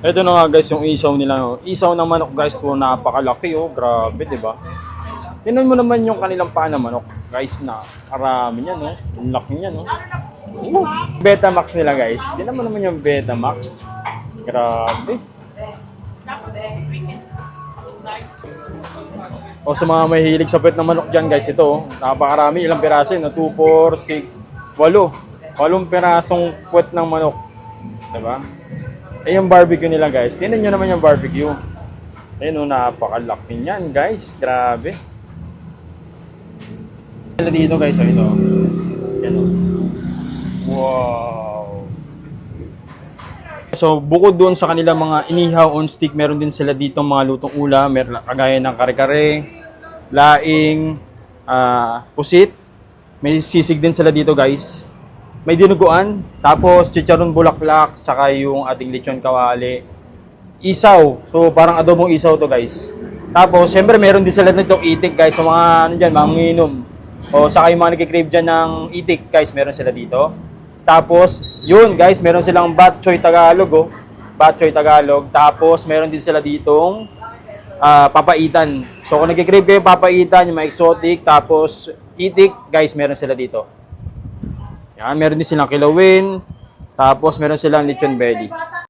Ito na nga guys yung isaw nila. No? Isaw ng manok guys, po napakalaki oh. Grabe, di ba? Tingnan mo naman yung kanilang paa ng manok. Guys, na karami niyan, no? Ang laki niyan, no? Betamax nila guys. Tingnan mo naman yung Betamax. Grabe. O sa mga mahilig sa puwet ng manok dyan guys, ito, napakarami, ilang piraso yun, 2, 4, 6, 8. 8 pirasong puwet ng manok. Diba? Eh yung barbecue nila guys, tingnan nyo naman yung barbecue. Ayun o, napakalaki niyan guys, grabe. Dito guys, ito. Yan o. Wow. So, bukod doon sa kanilang mga inihaw on stick, meron din sila dito mga lutong ulam, meron kagaya ng kare-kare, laing, pusit. May sisig din sila dito, guys. May dinuguan, tapos chicharon bulaklak, saka yung ating lechon kawali. Isaw. So, parang adobong isaw to, guys. Tapos, syempre meron din sila nitong itik, guys. Sa mga ano diyan, mga nginom. O saka yung mga nagki-crave diyan ng itik, guys, meron sila dito. Tapos, yun guys, meron silang Bat Choy Tagalog, oh. Bat Choy Tagalog. Tapos, meron din sila ditong papaitan. So, kung nagkikrave kayo papaitan, yung mga exotic, tapos itik, guys, meron sila dito. Yan, meron din silang kilawin. Tapos, meron silang lechon belly.